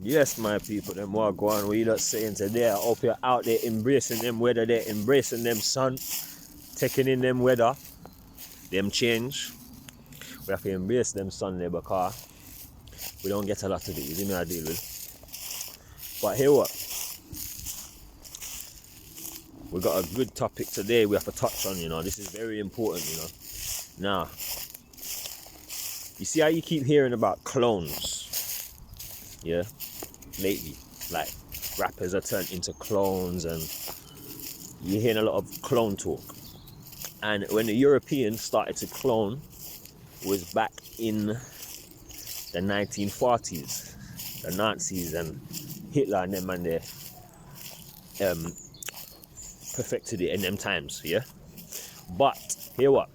Yes, my people, them what go on. What you not saying today? I hope you're out there embracing them weather, they're embracing them sun, taking in them weather, them change. We have to embrace them sun there because we don't get a lot of it. You see me I deal with. But here what? We got a good topic today we have to touch on, This is very important, Now, you see how you keep hearing about clones? Yeah? Lately. Like, rappers are turned into clones and you're hearing a lot of clone talk. And when the Europeans started to clone was back in the 1940s. The Nazis and Hitler and them and they perfected it in them times, yeah? But, hear what?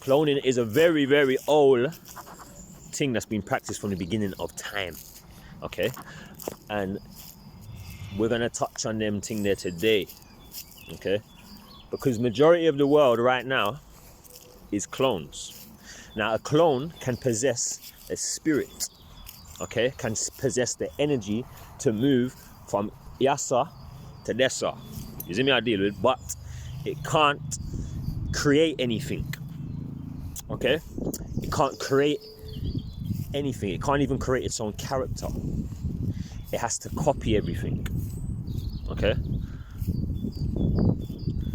Cloning is a very, very old thing that's been practiced from the beginning of time, okay? And we're gonna touch on them thing there today, okay? Because majority of the world right now is clones. Now, a clone can possess a spirit, okay? Can possess the energy to move from Yasa to Dessa. You see me I deal with, but it can't create anything, okay? It can't create anything. It can't even create its own character. It has to copy everything, okay?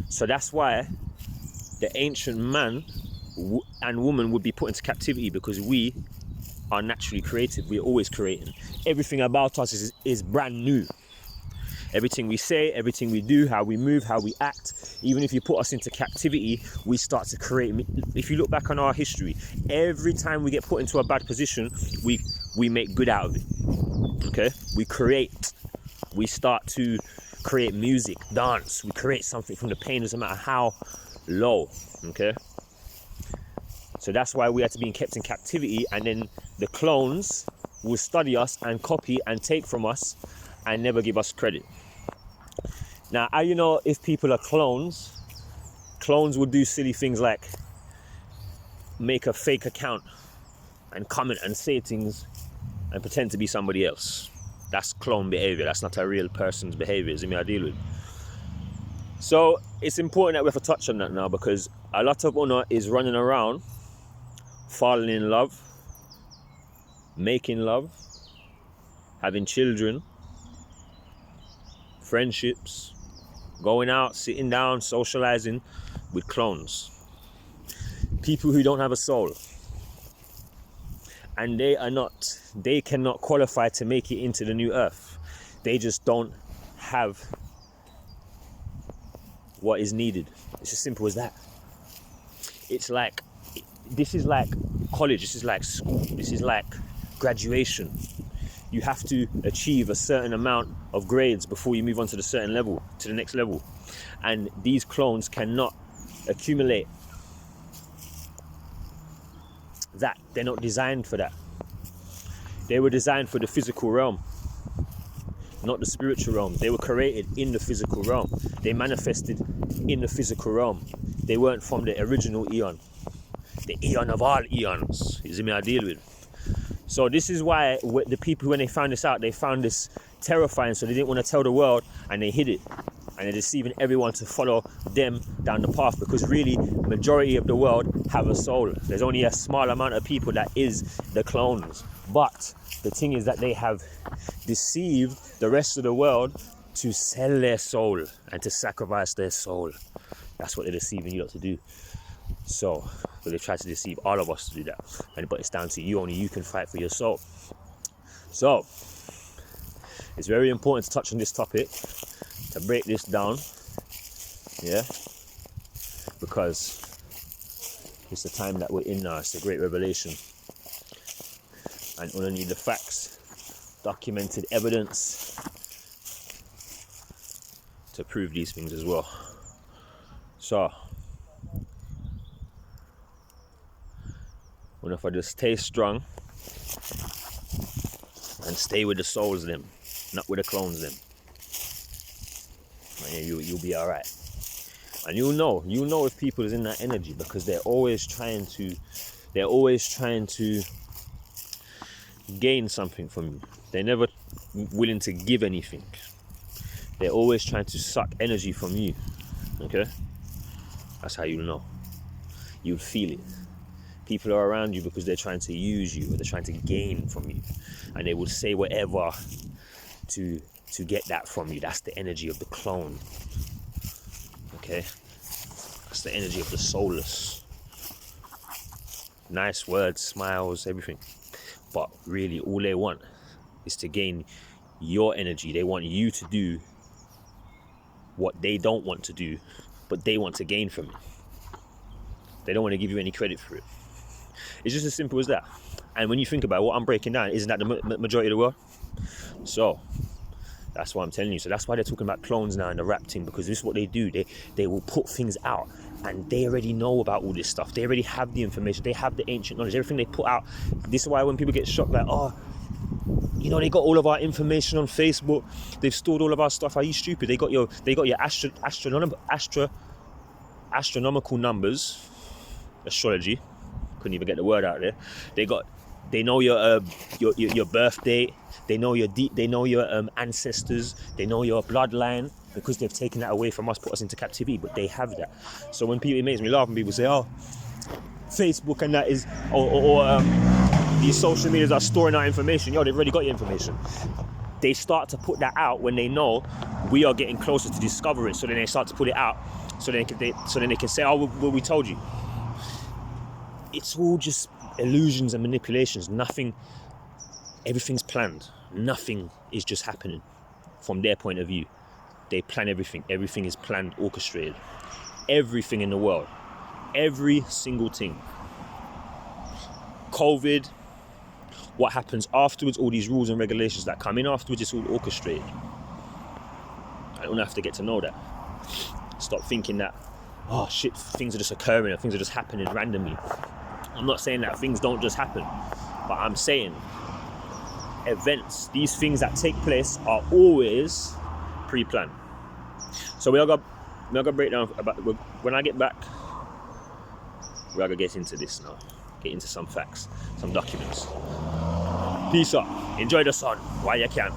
So that's why the ancient man and woman would be put into captivity, because we are naturally creative. We're always creating. Everything about us is brand new. Everything we say, everything we do, how we move, how we act, even if you put us into captivity, we start to create. If you look back on our history, every time we get put into a bad position, we make good out of it, okay? We create. We start to create music, dance. We create something from the pain, doesn't matter how low, okay? So that's why we had to be kept in captivity, and then the clones will study us and copy and take from us and never give us credit. Now, how you know if people are clones? Clones would do silly things like make a fake account and comment and say things and pretend to be somebody else. That's clone behavior. That's not a real person's behavior. Is me I deal with. So it's important that we have to touch on that now, because a lot of honor is running around, falling in love, making love, having children, friendships, going out, sitting down, socializing with clones. People who don't have a soul. And they cannot qualify to make it into the new earth. They just don't have what is needed. It's as simple as that. It's like, this is like college, this is like school, this is like graduation. You have to achieve a certain amount of grades before you move on to the certain level, to the next level. And these clones cannot accumulate that. They're not designed for that. They were designed for the physical realm, not the spiritual realm. They were created in the physical realm. They manifested in the physical realm. They weren't from the original eon, the eon of all eons. You see me I deal with. So this is why the people, when they found this out, they found this terrifying, so they didn't want to tell the world, and they hid it. And they're deceiving everyone to follow them down the path, because really, majority of the world have a soul. There's only a small amount of people that is the clones. But the thing is that they have deceived the rest of the world to sell their soul and to sacrifice their soul. That's what they're deceiving you lot to do. So, but they try to deceive all of us to do that. But it's down to you. Only you can fight for your soul. So, it's very important to touch on this topic, to break this down, yeah, because it's the time that we're in now. It's a great revelation, and we need the facts, documented evidence to prove these things as well. So, if I just stay strong and stay with the souls them, not with the clones them, and you'll be all right. And you'll know if people is in that energy, because they're always trying to gain something from you. They're never willing to give anything. They're always trying to suck energy from you. Okay? That's how you know. You'll feel it. People are around you because they're trying to use you, or they're trying to gain from you. And they will say whatever to get that from you. That's the energy of the clone. Okay? That's the energy of the soulless. Nice words, smiles, everything. But really, all they want is to gain your energy. They want you to do what they don't want to do, but they want to gain from it. They don't want to give you any credit for it. It's just as simple as that. And when you think about what I'm breaking down, isn't that the majority of the world? So that's what I'm telling you. So that's why they're talking about clones now in the rap thing, because this is what they do. They will put things out, and they already know about all this stuff. They already have the information. They have the ancient knowledge. Everything they put out. This is why when people get shocked, like, oh, you know, they got all of our information on Facebook. They've stored all of our stuff. Are you stupid? They got your astronomical numbers. Astrology, couldn't even get the word out there. They know your birth date. They know your ancestors. They know your bloodline, because they've taken that away from us, put us into captivity. But they have that. So when it makes me laugh when people say, "Oh, Facebook and that is," or these social medias are storing our information. Yo, they've already got your information. They start to put that out when they know we are getting closer to discover it. So then they start to put it out. So then they can say, "Oh, well, we told you." It's all just illusions and manipulations. Everything's planned. Nothing is just happening from their point of view. They plan everything. Everything is planned, orchestrated. Everything in the world. Every single thing. COVID, what happens afterwards, all these rules and regulations that come in afterwards, it's all orchestrated. I don't have to get to know that. Stop thinking that, oh shit, things are just occurring and things are just happening randomly. I'm not saying that things don't just happen, but I'm saying events, these things that take place are always pre-planned. So we are gonna break down about, when I get back, we're gonna get into this now, get into some facts, some documents. Peace up, enjoy the sun while you can.